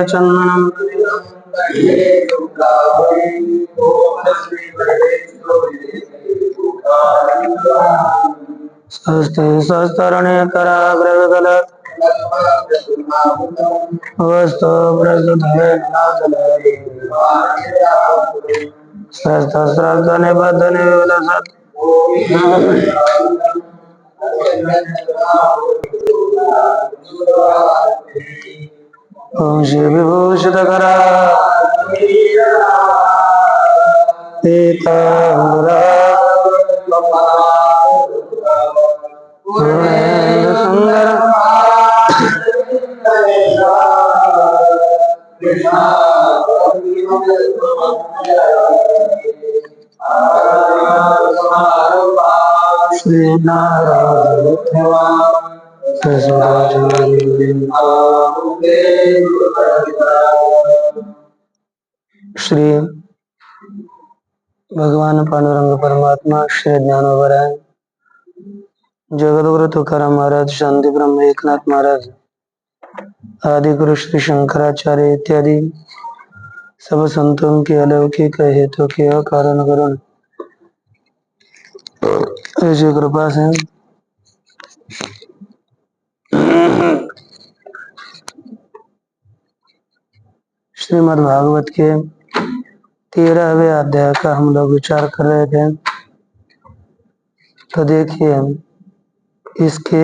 चंदनम शस्त्रणे कराग्रविकल वस्तु प्रस्तुते सहस्रस्त्र निबद्ध निविलसत् ओम श्री विभूषितकरा पीताम्बरा पूर्णेन्दु सुंदर श्री नारायण श्री भगवान पांडुरंग परमात्मा श्री ज्ञानोबराय जगद्गुरु तुकाराम महाराज, शांति ब्रह्म एकनाथ महाराज, आदि गुरु श्री शंकराचार्य इत्यादि सब संतों के अलौकिक हेतु के कारण करुण ऐसी कृपा से श्रीमद् भागवत के 13वें अध्याय का हम लोग विचार कर रहे थे। तो देखिए इसके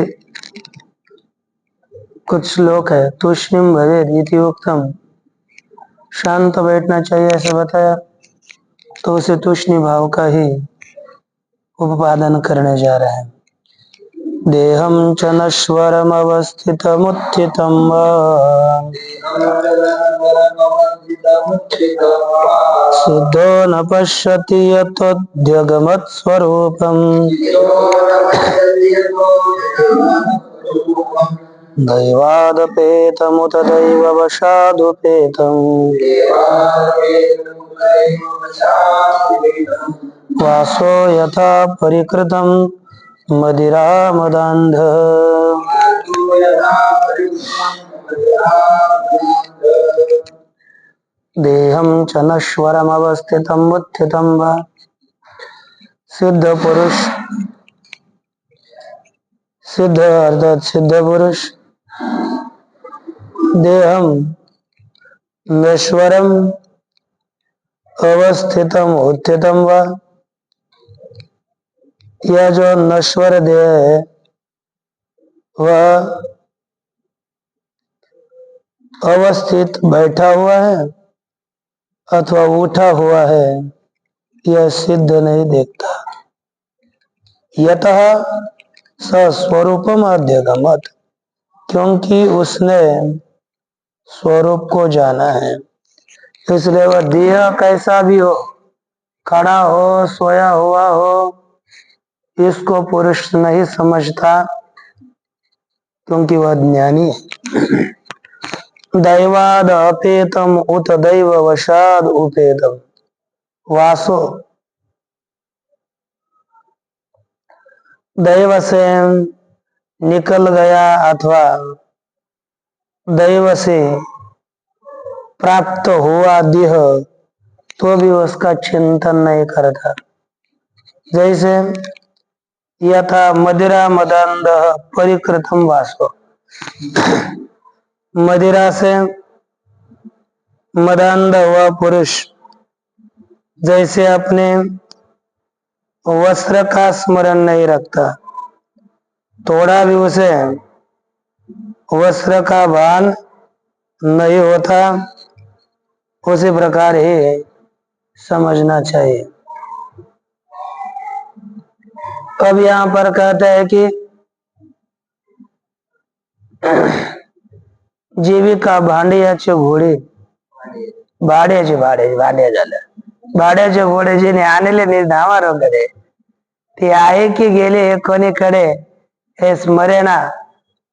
कुछ श्लोक है। तुष्णिम भवेद इति उक्तम, शांत बैठना चाहिए ऐसे बताया। तो उसे तुष्णि भाव का ही उपादान करने जा रहे हैं। देहम च नश्वरम अवस्थितमुत्थितं वा सिद्धो न पश्यति यतोऽध्यगमत्स्वरूपम् दैवादपेतमुत दैववशादुपेतम् वासो यथा परिकृतं मदिरामदान्ध। देहम च नश्वरम अवस्थितम उत्थितम वा, सिद्ध पुरुष, सिद्ध अर्थात सिद्ध पुरुष, देहम नश्वरम अवस्थितम उत्थितम वा, यह जो नश्वर देह है वह अवस्थित बैठा हुआ है अथवा उठा हुआ है, यह सिद्ध नहीं देखता। यतः स्वरूपम अध्यगमत्, क्योंकि उसने स्वरूप को जाना है, इसलिए वह देह कैसा भी हो, खड़ा हो सोया हुआ हो, इसको पुरुष नहीं समझता क्योंकि वह ज्ञानी है। दैवाद अपेतम उत दैव वशाद उपेतम वासो, दैव से निकल गया अथवा दैव से प्राप्त हुआ देह तो भी उसका चिंतन नहीं करता। जैसे यथा मदिरा मदांध परिकृतम वासो, मदिरा से मदांध हुआ पुरुष जैसे अपने वस्त्र का स्मरण नहीं रखता, थोड़ा भी उसे वस्त्र का भान नहीं होता, उसी प्रकार ही समझना चाहिए। अब यहाँ पर कहते हैं कि जीविका भांड्याचे घोडे भाड्याचे भाड्या झालं भाड्याचे घोडे जेने आणले ने धावारो करे ते आहे की गेले कोणीकडे हे स्मरेना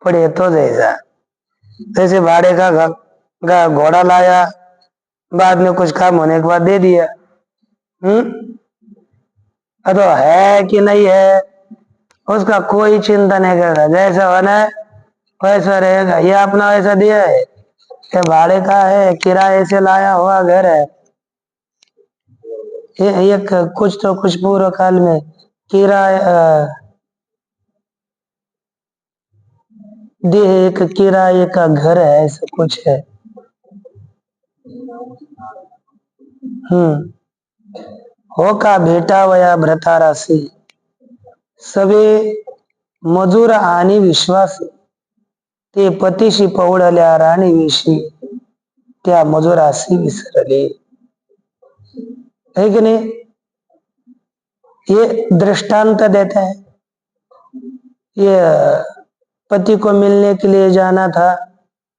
पण येतो जायचा। जैसे भाड़े का घोड़ा लाया, बाद में कुछ काम होने के बाद दे दिया। तो है कि नहीं है उसका कोई चिंता नहीं करता, जैसा होना है वैसा रहेगा। ये अपना ऐसा दिया है, ये भाड़े का है, किराए से लाया हुआ घर है। ये कुछ तो कुछ पूर्व काल में किराए देह एक किराए का घर है, ऐसा कुछ है। हो का भेटा वया भ्रता राशि, सवे मजूर आणि विश्वासी, ते पतीशी पवळल्या राणीविषयी, त्या मजुराशी विसरले। है कि नहीं? ये दृष्टांत देता है। ये पति को मिलने के लिए जाना था,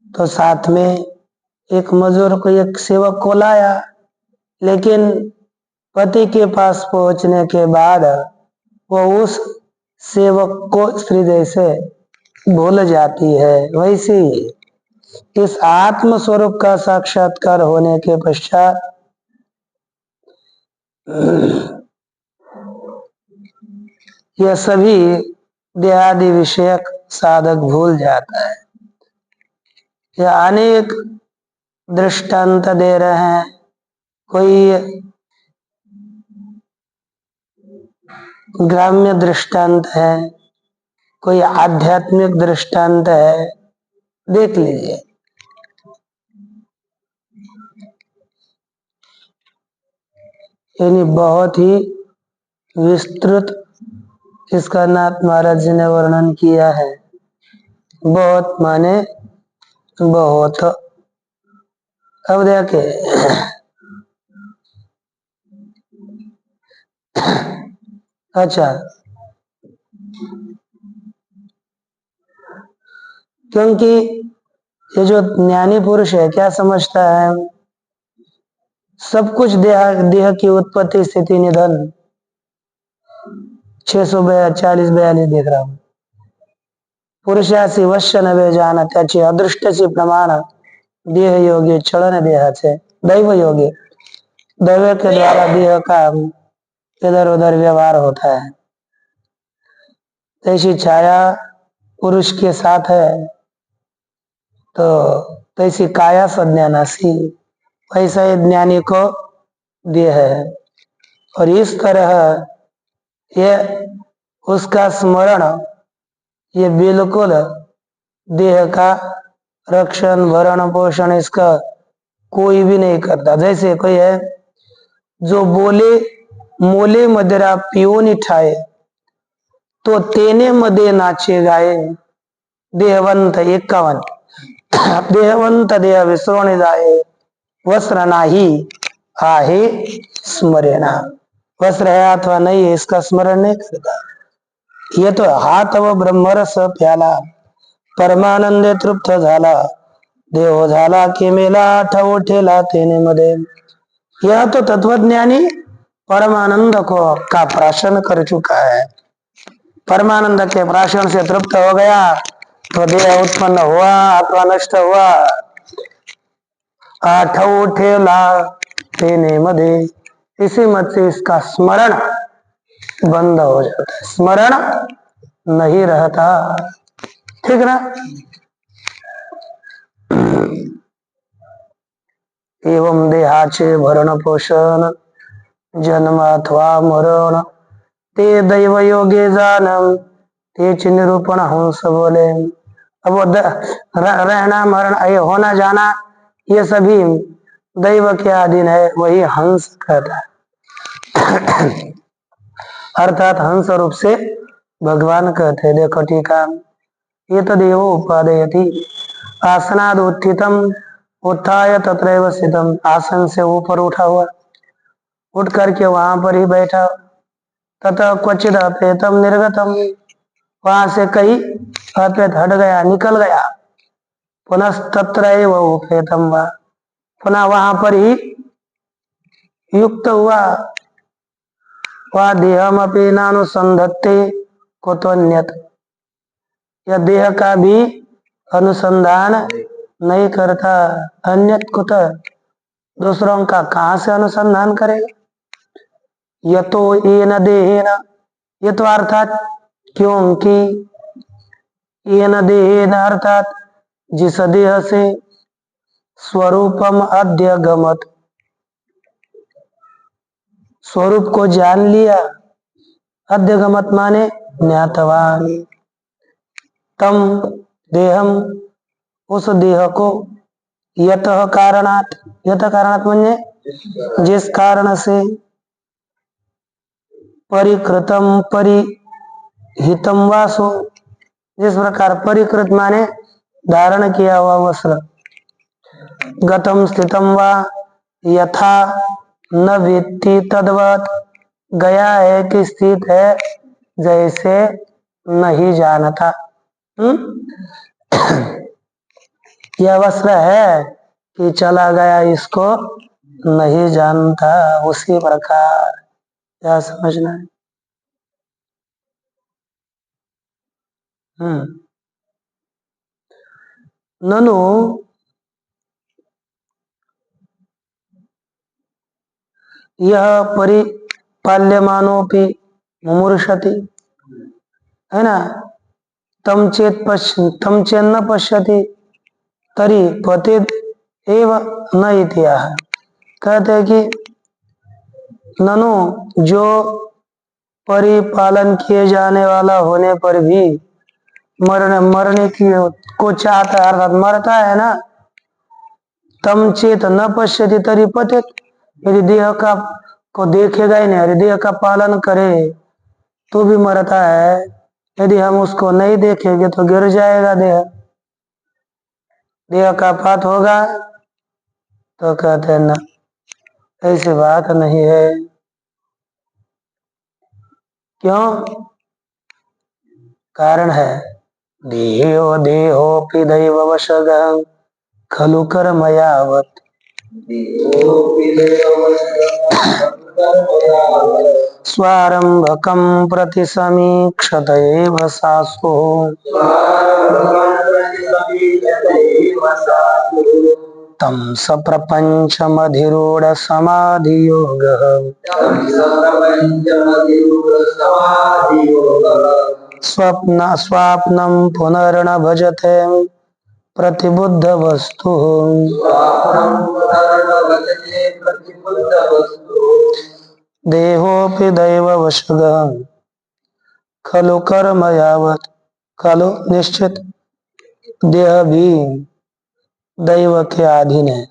तो साथ में एक मजूर को, एक सेवक को लाया, लेकिन पति के पास पहुंचने के बाद वो उस सेवक को हृदय से भूल जाती है। वैसे ही इस आत्म स्वरूप का साक्षात्कार होने के पश्चात यह सभी देहादि विषयक साधक भूल जाता है। यह अनेक दृष्टांत दे रहे हैं। कोई ग्राम्य दृष्टांत है, कोई आध्यात्मिक दृष्टांत है, देख लीजिए। यानी बहुत ही विस्तृत इसका नाथ महाराज जी ने वर्णन किया है। बहुत माने बहुत। अब देखे, अच्छा, क्योंकि ये जो ज्ञानी पुरुष है क्या समझता है, सब कुछ देह देह की उत्पत्ति स्थिति निधन 642 देख रहा हूं। पुरुषासी वश्य नवे जान, त्याची अदृष्टची प्रमाण देह योगी चलन देहाचे, दैव योगी, दैव के द्वारा देह का इधर उधर व्यवहार होता है। ऐसी छाया पुरुष के साथ है, तो तैसी काया संज्ञानासी, वैसा ही ज्ञानी को देह है। और इस तरह ये उसका स्मरण ये बिल्कुल देह का रक्षण भरण पोषण इसका कोई भी नहीं करता। जैसे कोई है जो बोले मोले मदिरा पिओनी ठाए, तो तेने मदे नाचे गाये, देहवंत 51, देहवंत देह विसरोणी जाए, वस्त्र नाही आहे स्मरेना। वस्त्र है अथवा नहीं है इसका स्मरण नहीं करता। ये तो हात व ब्रह्मरस प्याला, परमानंदे तृप्त झाला, देव झाला के मेला, ठव ठेला तेने मध्ये। यह तो तत्वज्ञानी परमानंद को का प्राशन कर चुका है। परमानंद के प्राशन से तृप्त हो गया तो देह उत्पन्न हुआ अथवा नष्ट हुआ, आठव ठेला तेने मध्ये, इसी मत से इसका स्मरण बंद हो जाता है, स्मरण नहीं रहता। ठीक ना? एवं देहाचे भरण पोषण जन्म अथवा मरण, ते दैव योगे जानम, तेच निरूपण हंस बोले। अब वो रहना मरण, ये होना जाना, ये सभी दैव के अधीन है, वही हंस कहता है। अर्थात हंस रूप से भगवान कहते हैं। देखो टीका, ये तो देव उपादयति, आसनाद उत्थितम उत्थाय तत्रैव स्थितम, आसन से ऊपर उठा हुआ, उठ करके वहां पर ही बैठा, तथा क्वचित अपेतम निर्गतम, वहां से कहीं अपेत हट गया, निकल गया, पुनः तत्रैव उपेतम वा, पुनः वहां पर ही युक्त हुआ, वह देहम अपि नानुसंधत्ते कुतोन्यत, यह देह का भी अनुसंधान नहीं करता, अन्यत कुत, दूसरों का कहां से अनुसंधान करेगा। यतो येन देहेन, ये तो अर्थात क्योंकि ये न देह अर्थात जिस देह से स्वरूपम अध्यगमत स्वरूप को जान लिया, अध्यगमत माने ज्ञातवान, तम देहम उस देह को, यतः कारणात, यतः कारणात म्हणजे जिस कारण से, परिकृतम परिहितम वासो, जिस प्रकार परिकृत माने धारण किया हुआ वस्त्र, गतम स्थितम वा यथा न वेत्ति तद्वत्, गया है कि स्थित है जैसे नहीं जानता। यह वस्त्र है कि चला गया इसको नहीं जानता, उसी प्रकार क्या समझना है। ननु यह परिपाल्यमानोपि मुमूर्षति, है ना, तम चेन्न पश्यति तरी पतित एव न इतिहा। कहते हैं कि ननु जो परिपालन किए जाने वाला होने पर भी मरने की को चाहता है, अर्थात मरता है ना, तम चेत न पश्यति तरी पतित, यदि देह का को देखेगा ही नहीं, यदि देह का पालन करे तो भी मरता है, यदि हम उसको नहीं देखेंगे तो गिर जाएगा देह, देह का पात होगा। तो कहते हैं ना, ऐसी बात नहीं है। क्यों? कारण है देहोपि दैववशगः खलु कर्मयावत्, स्वारंभकं प्रति समीक्षत एव सासु, तं सप्रपञ्चमधिरूढ समाधियोगः, स्वाप्नं पुनर्न भजते प्रतिबुद्ध वस्तु, देहोपि दैववशगः खलु कर्म यावत्, खलु निश्चित देह भी दैव के अधीन है,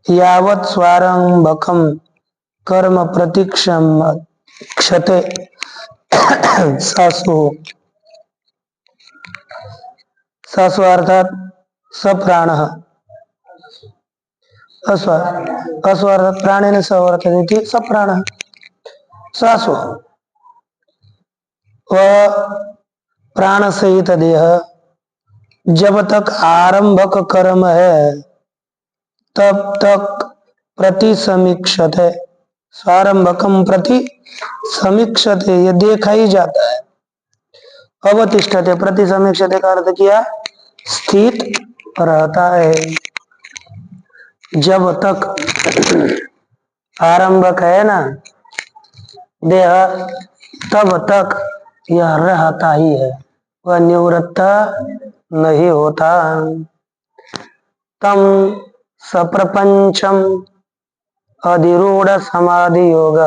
यावत् स्वारंभकम कर्म प्रतीक्षम क्षते सासु, सासु अर्थात सप्राण, अस्व अर्थात प्राणेन सवर्तते सप्राण, सासु वह प्राण सहित देह जब तक आरंभक कर्म है तब तक प्रति समीक्षत है, स्वारंभकम प्रति समीक्षत है, ये देखा ही जाता है। अवतिष्ठते प्रति समीक्षते का अर्थ किया स्थित रहता है, जब तक आरंभक है ना देह तब तक यह रहता ही है, वह निवृत्त नहीं होता। तम सप्रपंचम अधिरूढ़ समाधि योग,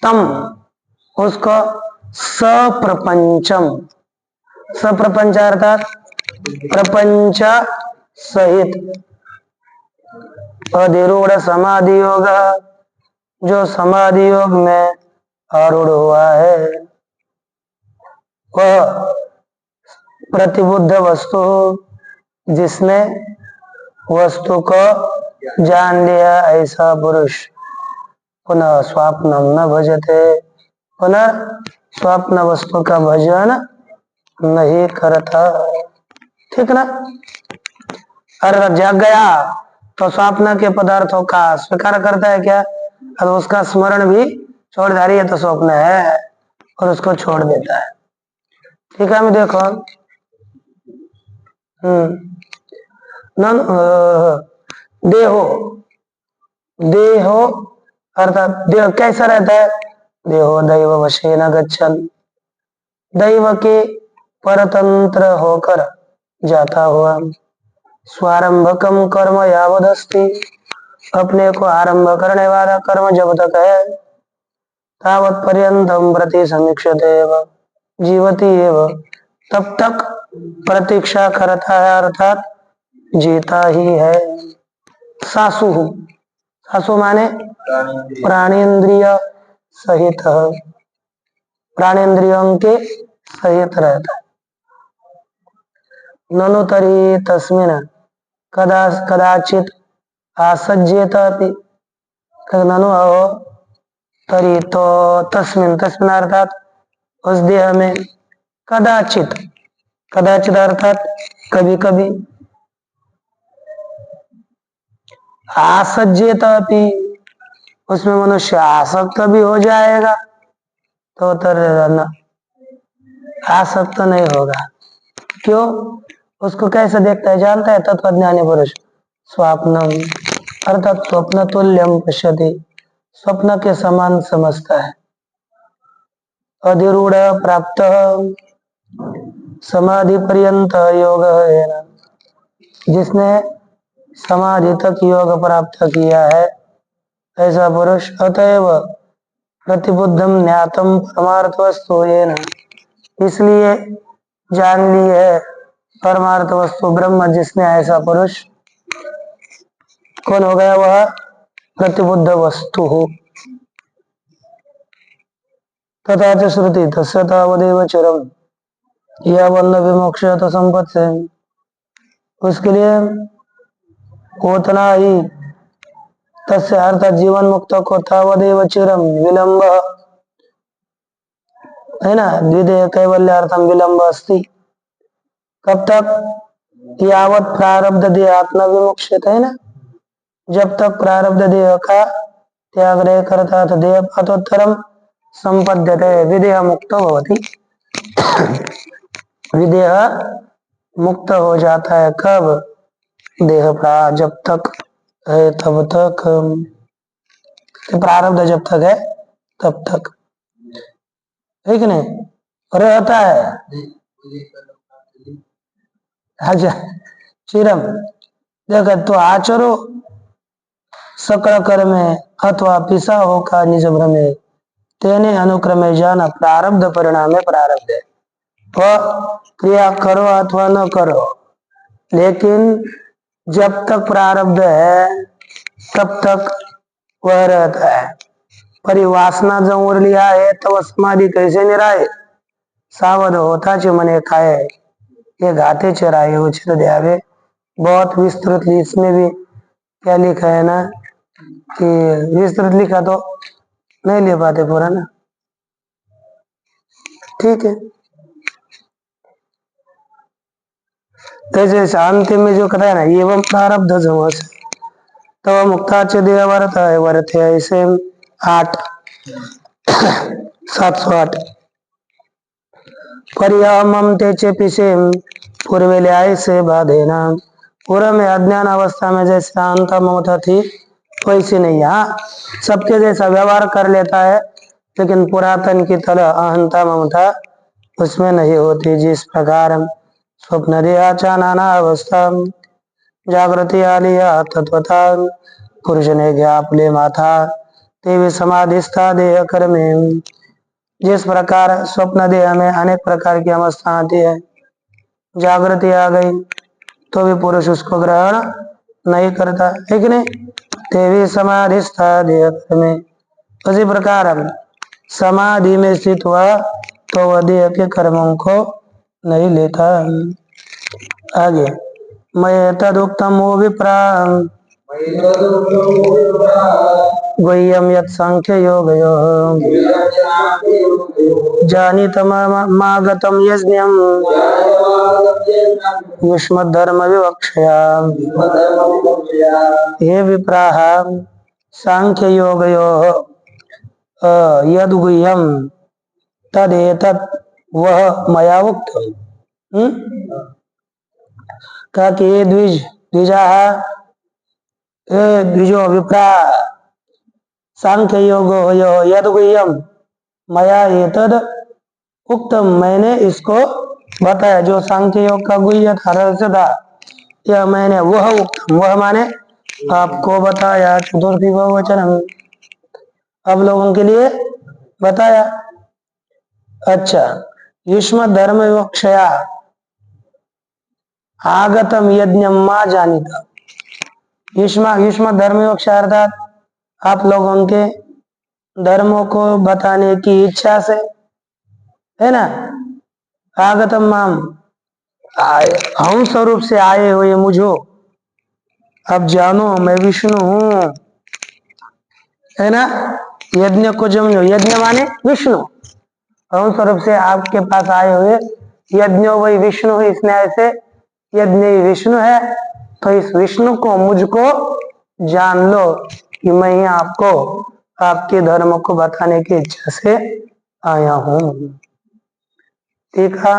तम उसको सप्रपंचम, सप्रपंच अर्थात प्रपंच सहित, अधिरूढ़ समाधि योग जो समाधि योग में आरूढ़ हुआ है, वह प्रतिबुद्ध वस्तु जिसने वस्तु को जान लिया ऐसा पुरुष, पुनः स्वप्नम न भजते, पुनः स्वप्न वस्तु का भजन नहीं करता। ठीक ना? अगर जाग गया तो स्वप्न के पदार्थों का स्वीकार करता है क्या? और उसका स्मरण भी छोड़ दे रही है तो स्वप्न है, और उसको छोड़ देता है। ठीक है, मैं देखो देहो, देहो अर्थात देह कैसा रहता है? देहो दैव वशेन गच्छन्, दैव के परतंत्र होकर जाता हुआ, स्वारंभकम कर्म यावदस्ति, अपने को आरंभ करने वाला कर्म जब तक है, तावत पर्यंतम प्रति समीक्षते एव, जीवती एव, तब तक प्रतीक्षा करता है, अर्थात जीता ही है। सासु, सासु माने प्राणेन्द्रिय सहित, प्राणेन्द्रियों के सहित रहता है। ननु तरी तस्मिन कदाचित आसज्जेत अपि, ननु अहो तरी, तो तस्मिन, तस्मिन अर्थात उस देह में, कदाचित, कदाचित अर्थात कभी कभी, आसज्जेत अपि, उसमें मनुष्य आसक्त भी हो जाएगा, तो न, आसक्त नहीं होगा। क्यों? उसको कैसे देखता है, जानता है तत्वज्ञानी पुरुष, स्वप्नम अर्थात स्वप्न तुल्यम पश्यति, स्वप्न के समान समझता है। अधिरूढ़ प्राप्त समाधि पर्यंत योग है, जिसने समाधि तक योग प्राप्त किया है ऐसा पुरुष, अतएव प्रतिबुद्धम ज्ञातम परमार्थ वस्तु, इसलिए जान ली है परमार्थ वस्तु ब्रह्म जिसने, ऐसा पुरुष कौन हो गया? वह प्रतिबुद्ध वस्तु हो। तथा च श्रुति तस्य तावदेव चिरम, यह बंध विमोक्ष तो संपत्ति, उसके लिए उतना ही, तस्य अर्थात जीवन मुक्त को, तावदेव चिरम विलंब है ना, द्विदेह कैवल्यार्थम विलंब अस्ति, कब तक? यावत प्रारब्ध देह आत्मा विमुक्षित, है ना, जब तक प्रारब्ध देह का त्याग रहे करता था, देह पातोत्तरम संपद्यते विदेह मुक्त होती, विदेह मुक्त हो जाता है कब? देह जब तक है तब तक, प्रारब्ध जब तक है तब तक, है कि नहीं, रहता है। अच्छा, चिरम देख, तो आचरो सकल कर्मे अथवा पिसा हो का निज भ्रमे, तेने अनुक्रमे जाना प्रारब्ध परिणाम प्रारब्ध है। वह क्रिया करो अथवा न करो, लेकिन जब तक प्रारब्ध है तब तक वह रहता है। परिवासना जमूर लिया है तो समाधि कैसे निराए, सावध होता च मने खाए, ये घाटे चराए उचित द्यावे। बहुत विस्तृत, इसमें भी क्या लिखा है ना, कि विस्तृत लिखा तो नहीं ले पाते पूरा ना, ठीक है। जैसे शांति में जो कहता है ना, एवं प्रारब्ध जमस तब मुक्ता च देह वर्त है, वर्त है, ऐसे 8 708 परियामम ते चेपिसे पूर्व ल्याय से बाधेना, पूर्व में अज्ञान अवस्था में जैसे अहंता ममता थी वैसे नहीं, यहाँ सबके जैसा व्यवहार कर लेता है, लेकिन पुरातन की तरह अहंता ममता उसमें नहीं होती। जिस प्रकार स्वप्न देहाचा नाना अवस्था जागृति आलिया तत्वता पुरुष ने ज्ञापले माथा तेवी समाधिस्था देह कर्मे, जिस प्रकार स्वप्न देह में अनेक प्रकार की अवस्था आती है, जागृति आ गई तो भी पुरुष उसको ग्रहण नहीं करता, है कि नहीं। तेवी समाधिस्था देह कर्मे, उसी प्रकार समाधि में स्थित हुआ तो वह देह के कर्मों को नहीं लेता। आगे, मैं तदुक्तम विप्रा गुह्यम यत् सांख्य योगयो जानीतमागतम यज्ञम युष्मद्धर्म विवक्षया, हे विप्राः सांख्य योगयो यद गुह्यम तदेतत् वह मया उक्तम्। कहा कि ये द्विजो विप्रा सांख्य योग यद गुह्यम, मया एतद उक्तम, मैंने इसको बताया। जो सांख्य योग का गुह्य था, रहस्य था, यह मैंने वह उक्तम, वह माने आपको बताया। चतुर्थी बहुवचन अब लोगों के लिए बताया। अच्छा, युष्म धर्म विवक्षया आगतम यज्ञ मां जानिता। युष्म युष्म धर्म विवक्षा अर्थात आप लोगों के धर्मों को बताने की इच्छा से, है ना। आगतम माम, हम स्वरूप से आए हुए मुझो, अब जानो मैं विष्णु हूं, है ना। यज्ञ को समझो, यज्ञ माने विष्णु। हम स्वरूप से आपके पास आए हुए यज्ञो वही विष्णु है, इस न्याय से यज्ञ विष्णु है। तो इस विष्णु को, मुझको जान लो कि मैं आपको आपके धर्म को बताने की इच्छा से आया हूं। ठीक है।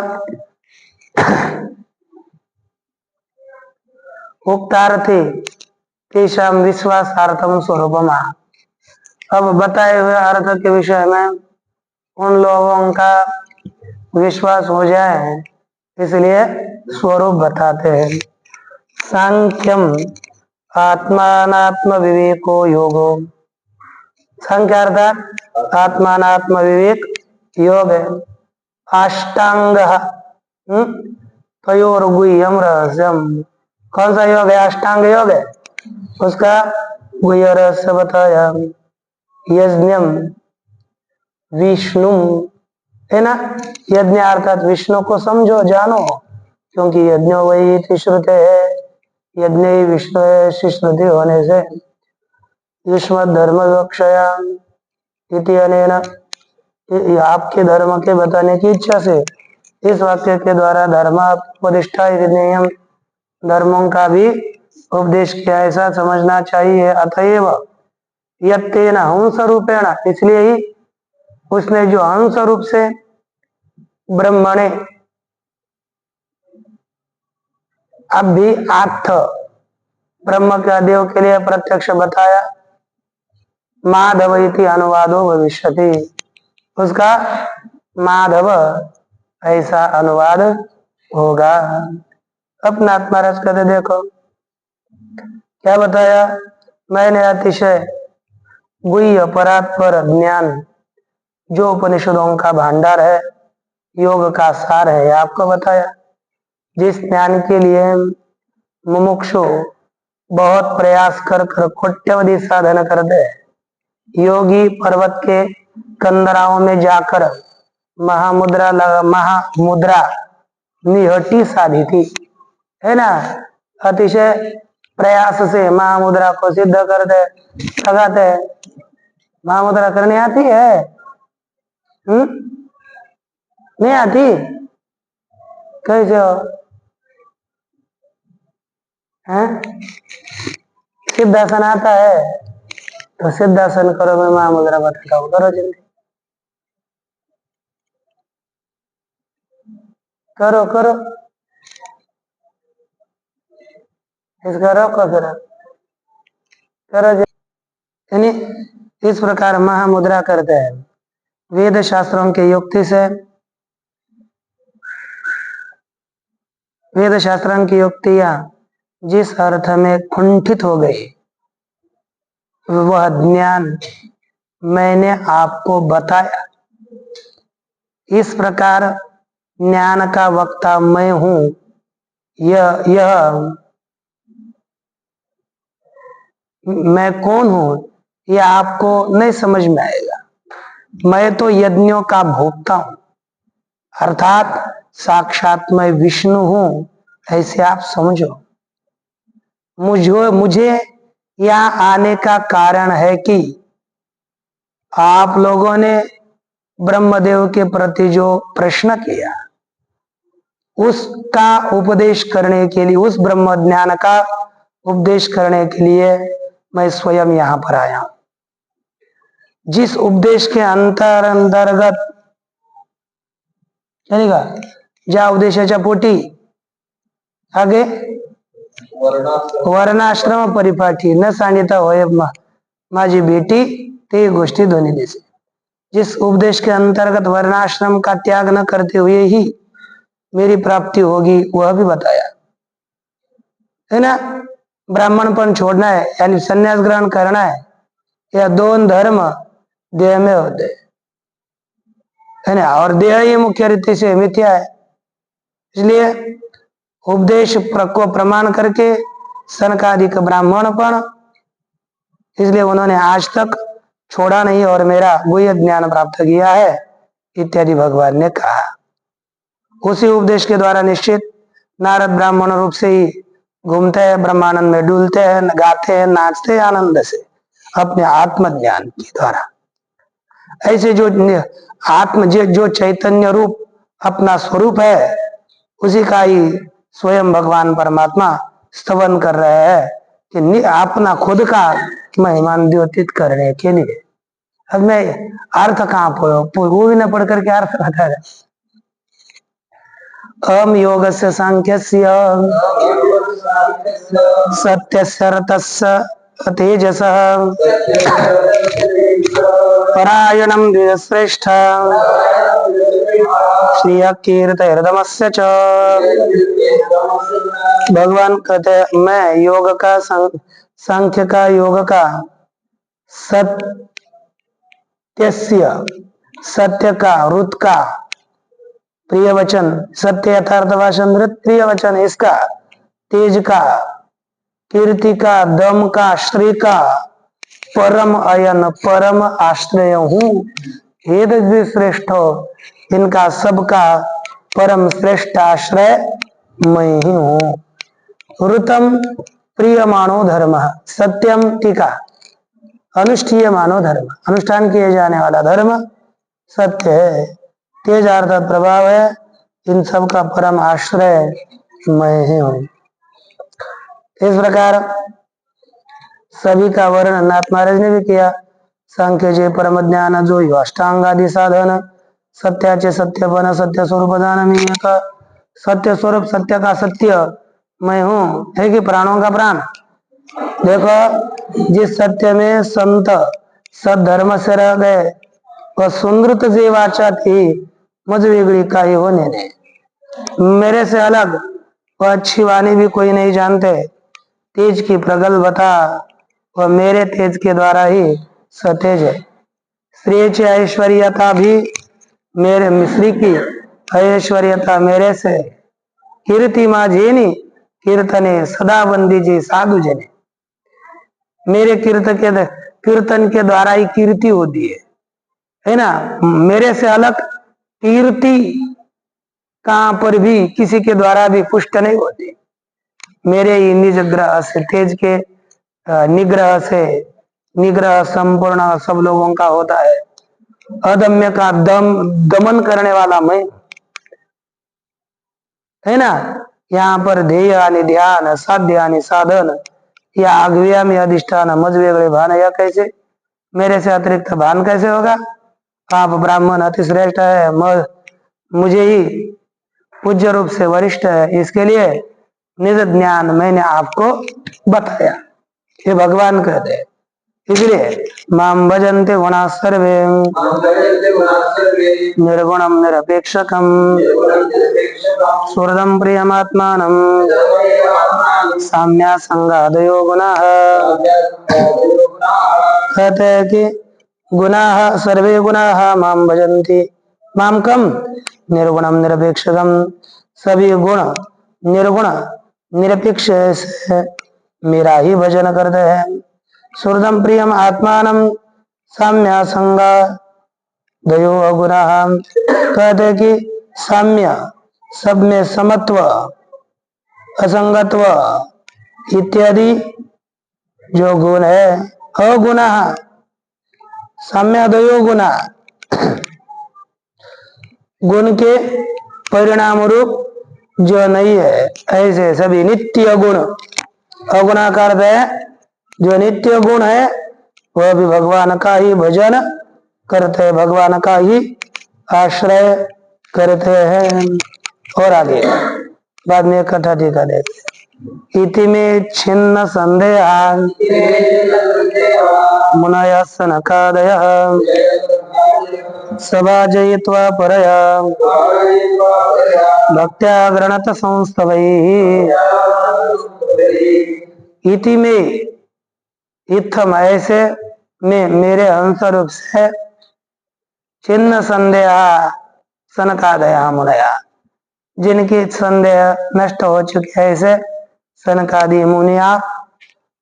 उक्तार्थी तेषाम विश्वासार्थम स्वरूपमा। अब बताए हुए अर्थ के विषय में उन लोगों का विश्वास हो जाए, इसलिए स्वरूप बताते हैं। सांख्यम आत्मानात्म विवेको योगो। सांख्य अर्थात आत्मानात्म विवेक योग है। अष्टांग तयोर्गुह्यम रहस्यम। कौन सा योग है? अष्टांग योग है, उसका गुह्य रहस्य बताया। यज्ञम विष्णु, है ना। यज्ञ अर्थात विष्णु को समझो, जानो, क्योंकि यज्ञ वही श्रुति है, यज्ञ ही विष्णु है। श्रुति होने से युष्म धर्म विवक्षया इति अनेन, आपके धर्म के बताने की इच्छा से, इस वाक्य के द्वारा धर्मोपदिष्टा नियम, धर्मों का भी उपदेश किया, ऐसा समझना चाहिए। अतएव यत्तेन हंस रूपेण, इसलिए ही उसने जो हंस रूप से ब्रह्मणे अभी आत्थ, ब्रह्म का देव के लिए प्रत्यक्ष बताया। माधव इति अनुवादो भविष्यति, उसका माधव ऐसा अनुवाद होगा। अपना आत्मारस कहते देखो क्या बताया। मैंने अतिशय गुह्य परात्पर ज्ञान, जो उपनिषदों का भंडार है, योग का सार है, आपको बताया। जिस ज्ञान के लिए मुमुक्षु बहुत प्रयास कर कर कोट्यवधि साधन करते हैं। योगी पर्वत के कंदराओं में जाकर महामुद्रा निहटी साधी थी, है ना। अतिशय प्रयास से महामुद्रा को सिद्ध करते लगाते। महामुद्रा करनी आती है? नहीं आती? कैसे हो? सिद्धासन आता है तो सिद्धासन करो, मैं महामुद्रा बताता हूँ, करो जल्दी, करो करो, इसका रोको जरा, करो यानी इस प्रकार महामुद्रा करते हैं। वेद शास्त्रों के युक्ति से, वेद शास्त्रों की युक्तियां जिस अर्थ में कुंठित हो गई, वह ज्ञान मैंने आपको बताया। इस प्रकार ज्ञान का वक्ता मैं हूं, यह मैं कौन हूं, यह आपको नहीं समझ में आएगा। मैं तो यज्ञों का भोक्ता हूं, अर्थात साक्षात मैं विष्णु हूं, ऐसे आप समझो। मुझे यहाँ आने का कारण है कि आप लोगों ने ब्रह्मदेव के प्रति जो प्रश्न किया, उसका उपदेश करने के लिए, उस ब्रह्म ज्ञान का उपदेश करने के लिए मैं स्वयं यहाँ पर आया हूं। जिस उपदेश के अंतर्गत चलेगा, ज्या उपदेशाच्या पोटी आगे वर्णाश्रम परिपाठी न सांगिता होय माझी बेटी ते गोष्टी दोन्ही दिसे। जिस उपदेश के अंतर्गत वर्णाश्रम का त्याग न करते हुए ही मेरी प्राप्ति होगी वह भी बताया है ना। ब्राह्मणपन छोड़ना है यानी संन्यास ग्रहण करना है, या दोनों धर्म देह में होते है ना, और देह ही मुख्य रीति से मिथ्या है। इसलिए उपदेश को प्रमाण करके सनकादिक ब्राह्मणपन, इसलिए उन्होंने आज तक छोड़ा नहीं और मेरा गुह्य ज्ञान प्राप्त किया है इत्यादि भगवान ने कहा। उसी उपदेश के द्वारा निश्चित नारद ब्राह्मण रूप से ही घूमते हैं, ब्रह्मानंद में डूलते हैं, गाते हैं, नाचते हैं आनंद से अपने आत्मज्ञान के द्वारा। ऐसे जो जो चैतन्य रूप अपना स्वरूप है उसी का ही स्वयं भगवान परमात्मा स्तवन कर रहे हैं कि अपना खुद का महिमान्वित करने के लिए। अब मैं अर्थ कहाँ वो भी न पढ़ करके अर्थ बता रहे। अहम योग से सांख्य सत्य रतस्य तेजस परायणम द्विजश्रेष्ठ श्रिय कीर्त हृदमस्य च। भगवान कहते हैं मैं योग का, सांख्य का, योग का, सत्य का, रुत का, प्रिय वचन, सत्य यथार्थ भाषण, प्रिय वचन इसका, तेज का, कीर्ति का, दम का, श्री का, परम अयन परम आश्रय हूँ, हेद श्रेष्ठ इनका सबका परम श्रेष्ठ आश्रय मैं ही हूँ। ऋतम प्रिय मानो धर्म, सत्यम टीका, अनुष्ठीय मानो धर्म, अनुष्ठान किए जाने वाला धर्म सत्य है, तेज अर्थात प्रभाव है, इन सब का परम आश्रय मैं ही हूँ। इस प्रकार सभी का वर्णन नाथ महाराज ने भी किया। सांख्य जे परम ज्ञान जो अष्टांग आदि साधन, सत्याचे सत्यपन, सत्य स्वरूप दान में का सत्य स्वरूप, सत्य का सत्य मैं हूँ, है कि प्राणों का प्राण। देखो जिस सत्य में संत सद्धर्म से रह गए वह सुंदृत जे वाचा थी मुझ वेगड़ी का ही होने ने, मेरे से अलग वह अच्छी वाणी भी कोई नहीं जानते, तेज की प्रगल्भता वह मेरे तेज के द्वारा ही सतेज है। श्री ऐश्वर्यता भी मेरे मिश्री की ऐश्वर्यता मेरे से, कीर्ति माँ जेनी कीर्तने सदा बंदी जी साधु जने, मेरे कीर्तन के द्वारा ही कीर्ति होती है ना। मेरे से अलग कीर्ति कहाँ पर भी किसी के द्वारा भी पुष्ट नहीं होती। मेरे ही निज ग्रह से, तेज के निग्रह से, निग्रह संपूर्ण सब लोगों का होता है, अदम्य का दमन करने वाला मैं, है ना। यहाँ पर ध्येय आणि ध्यान, साध्य आणि साधन, या आगव्या में अधिष्ठान, मज वेगड़े भान, या कैसे मेरे से अतिरिक्त भान कैसे होगा। आप ब्राह्मण अति श्रेष्ठ है, मुझे ही पूज्य रूप से वरिष्ठ है, इसके लिए निज ज्ञान मैंने आपको बताया, ये भगवान कहते हैं। इसलिए माम भजन्ते गुणा सर्वे निर्गुणम निरपेक्षकम सुहृदं प्रियमात्मानं साम्या संगादयो गुणाः। कहते हैं कि गुणाः सर्वे गुणाः माम भजन्ति, माम कम निर्गुणम निरपेक्षकम, सभी गुण निर्गुण निरपेक्ष से मेरा ही भजन करते हैं। सुहृदं प्रियम आत्मानं साम्या संगा दयो गुणाः, कहते कि साम्य सब में समत्व, असंगत्व इत्यादि जो गुण है, अगुणा साम्यादयो गुणा, गुण के परिणाम रूप जो नहीं है ऐसे सभी नित्य गुण, अगुणा का अर्थ है जो नित्य गुण है वह भी भगवान का ही भजन करते हैं, भगवान का ही आश्रय करते हैं। और आगे बाद में इकट्ठा टीका देते। इति मे छिन्न संदेहान् मुनयः सनकादयः सभाजयित्वा परया भक्त्या गृणत संस्तवैः इति में इत्थम ऐसे में मेरे अंशरूप से छिन्न संदेह सनकादया मुनया जिनकी संदेह नष्ट हो चुके हैं ऐसे सनकादि मुनिया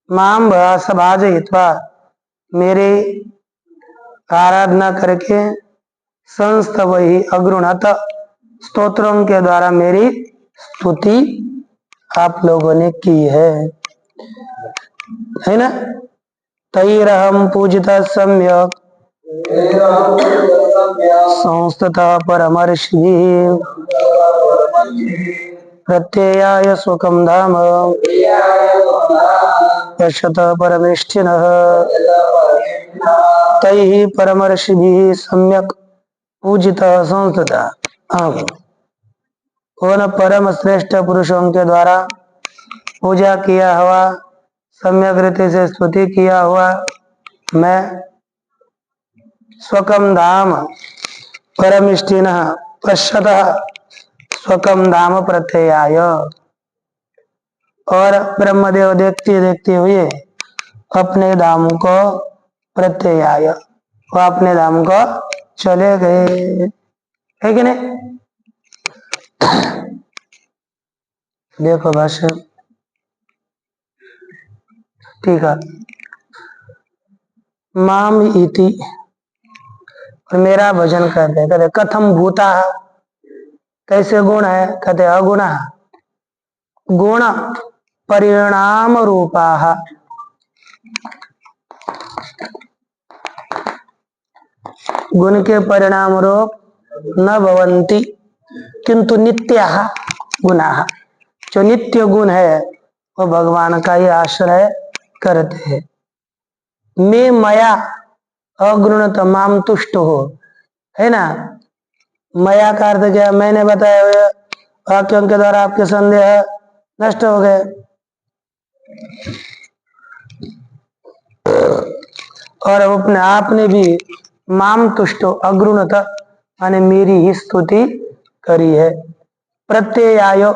माम सभाजयित्वा मेरी आराधना करके संस्तव ही अग्रुणत स्तोत्रों के द्वारा मेरी स्तुति आप लोगों ने की है ना। तैरहम पूजिता सम्यक संस्ततः परमर्षि प्रत्ययाय सुखम धाम पश्यत परमेष्ठिनः तैः परमर्षिभिः सम्यक पूजितः संस्ततः। उन परम श्रेष्ठ पुरुषों के द्वारा पूजा किया हुआ सम्यक रीति से स्तुति किया हुआ मैं स्वकम धाम परमिष्टिन पश्यत स्वकम धाम प्रत्ययाय और ब्रह्मदेव देखते देखते हुए अपने धाम को प्रत्ययाय वो अपने धाम को चले गए है कि नहीं। देखो भाष्य ठीक है। माम इति और मेरा भजन करते कहते कथम भूता कैसे गुण है कहते अगुण गुण परिणाम रूपा गुण के परिणाम रूप न भवन्ति किंतु नित्या गुणा जो नित्य गुण है वो भगवान का ही आश्रय करते हैं। मैं मया अगुणत माम तुष्ट हो है ना। मया का अर्थ क्या मैंने बताया हुए वाक्यों के द्वारा आपके संदेह नष्ट हो गए और अपने आपने भी माम तुष्टो अग्रुणत माने मेरी ही स्तुति करी है। प्रत्ययाय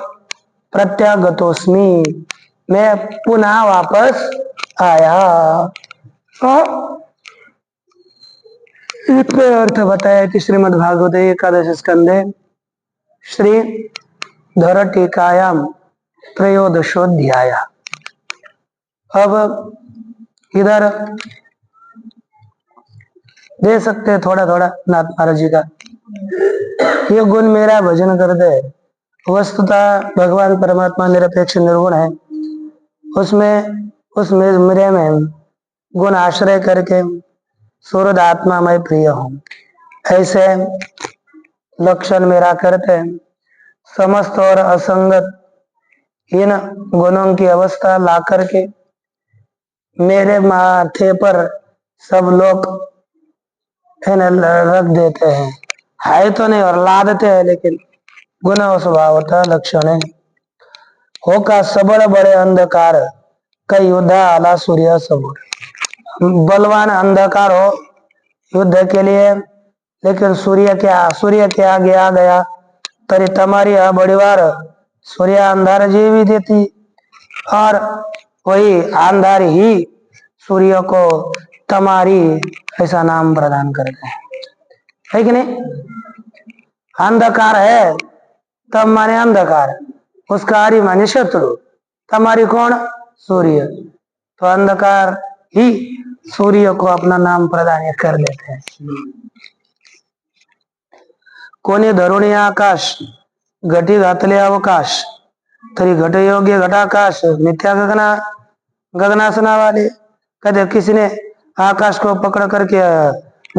प्रत्यागतोस्मि मैं पुनः वापस आया। इतने अर्थ बताया कि श्रीमद् भागवत एकादश स्कंदे श्री धर टीकायाम त्रयोदशोध्याय। अब इधर दे सकते हैं थोड़ा थोड़ा नाथ महाराज जी का ये गुण मेरा भजन कर दे। वस्तुतः भगवान परमात्मा निरपेक्ष निर्गुण है उसमें मेरे में गुण आश्रय करके सूरद आत्मा मैं प्रिय हूँ ऐसे लक्षण मेरा करते हैं। समस्त और असंगत इन गुणों की अवस्था ला करके मेरे माथे पर सब लोग रख देते हैं है तो नहीं और ला देते हैं लेकिन गुण स्वभाव होता लक्षण है। हो का सबल बड़े अंधकार कई युद्धा आला सूर्य सबूर बलवान अंधकार हो युद्ध के लिए लेकिन सूर्य के आगे आ गया तरी तमारी बड़ीवार सूर्य अंधार जीवी देती और वही अंधार ही सूर्य को तमारी ऐसा नाम प्रदान करते है कि नहीं। अंधकार है तब माने अंधकार उसका आरी माने शत्रु तमारी कौन सूर्य तो अंधकार ही सूर्य को अपना नाम प्रदान कर लेते हैं। कोणी धरुणी आकाश घटी घातले अवकाश तरी घट योग्य घटाकाश मिथ्या गगनासना वाले कहते किसी ने आकाश को पकड़ करके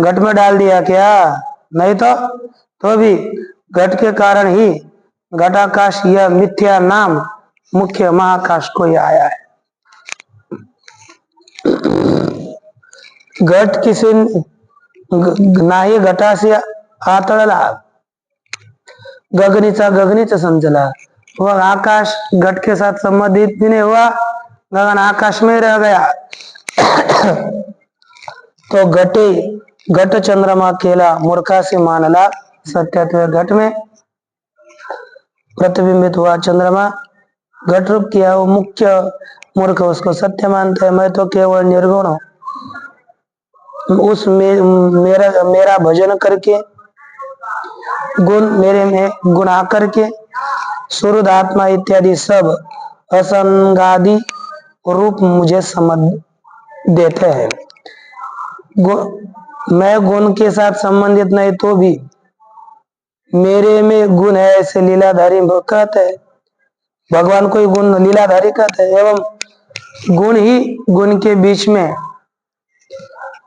घट में डाल दिया क्या नहीं तो भी घट के कारण ही घटाकाश यह मिथ्या नाम मुख्य महाकाश को ही आया है। घट किसी नाही घटाशी आतळला गगनीचा समजला वह आकाश घट के साथ संबंधित भी नहीं हुआ, गगन आकाश में रह गया। तो घट चंद्रमा केला मूर्खा से मानला सत्य घट में प्रतिबिंबित हुआ चंद्रमा घट रूप किया, वो मुख्य मूर्ख उसको सत्य मानता है। मैं तो केवल निर्गुण हूँ, उस मेरा भजन करके गुण मेरे में गुण आकर के सुरुद आत्मा इत्यादि सब असंगादि रूप मुझे समझ देते हैं। मैं गुण के साथ संबंधित नहीं तो भी मेरे में गुण है, ऐसे लीलाधारी कहते हैं। भगवान को गुण लीलाधारी कहते हैं। एवं गुण ही गुण के बीच में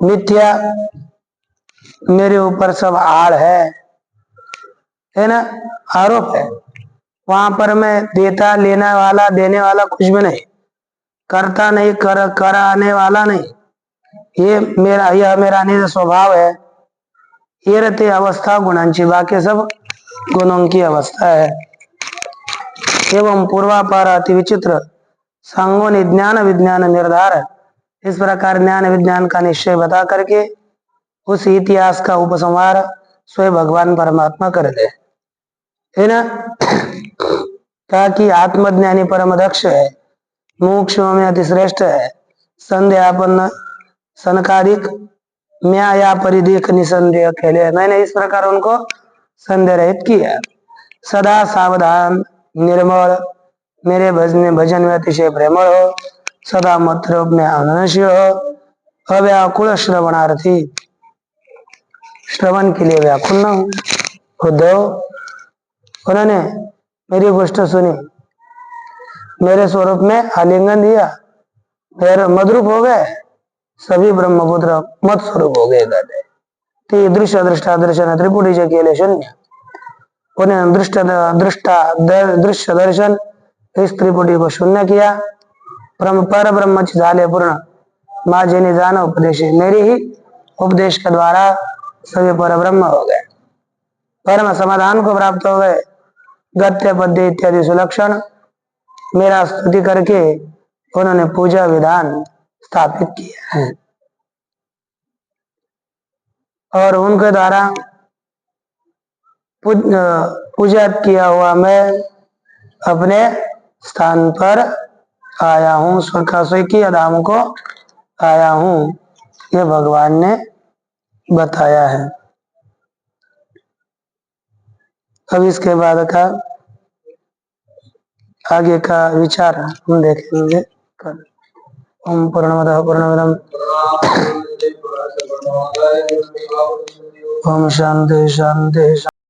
मिथ्या मेरे ऊपर सब आड़ है ना, आरोप है। वहां पर मैं देता लेने वाला देने वाला कुछ भी नहीं, करता नहीं कराने वाला नहीं, यह मेरा निज स्वभाव है। ये रहते अवस्था गुणांची, बाकी सब गुणों की अवस्था है। एवं पूर्वापार अति विचित्र सांगोनि ज्ञान विज्ञान निर्धार, इस प्रकार ज्ञान विज्ञान का निश्चय बता करके उस इतिहास का उपसंहार स्वयं भगवान परमात्मा कर दे, है ना। कहा कि आत्मज्ञानी परम दक्ष है, मोक्ष में अति श्रेष्ठ है, संध्यापन्न सनकादिक म्याया परिदेख निसंदेह खेले। मैंने इस प्रकार उनको संदेह रहित किया। सदा सावधान निर्मल, मेरे भजन में अतिशय प्रेमळ हो, सदा मत रूप में अनश्य हो, अव्याकुल श्रवणार्थी, श्रवण के लिए व्याकुल न हो। उद्धव उन्होंने मेरी गोष्ट सुनी, मेरे स्वरूप में आलिंगन दिया, फिर मद्रूप हो गए, सभी ब्रह्मपुत्र मत स्वरूप हो गए। कहते दृश्य दृष्टा दर्शन त्रिपुटी के शून्य, उन्हें दृश्य दर्शन इस त्रिपुटी को शून्य किया। पर ब्रह्म झाले पूर्ण, माँ जिन्हें जाना उपदेश, मेरी ही उपदेश के द्वारा सभी पर ब्रह्म हो गए, परम समाधान को प्राप्त हो गए। गत्य पद्य इत्यादि सुलक्षण मेरा स्तुति करके उन्होंने पूजा विधान स्थापित किया है, और उनके द्वारा पूजा किया हुआ मैं अपने स्थान पर आया हूँ, स्वर्ग धाम को आया हूँ, ये भगवान ने बताया है। अब इसके बाद का आगे का विचार हम देखेंगे कल। ओम पूर्णमदः पूर्णमिदं ओम शांति शांति।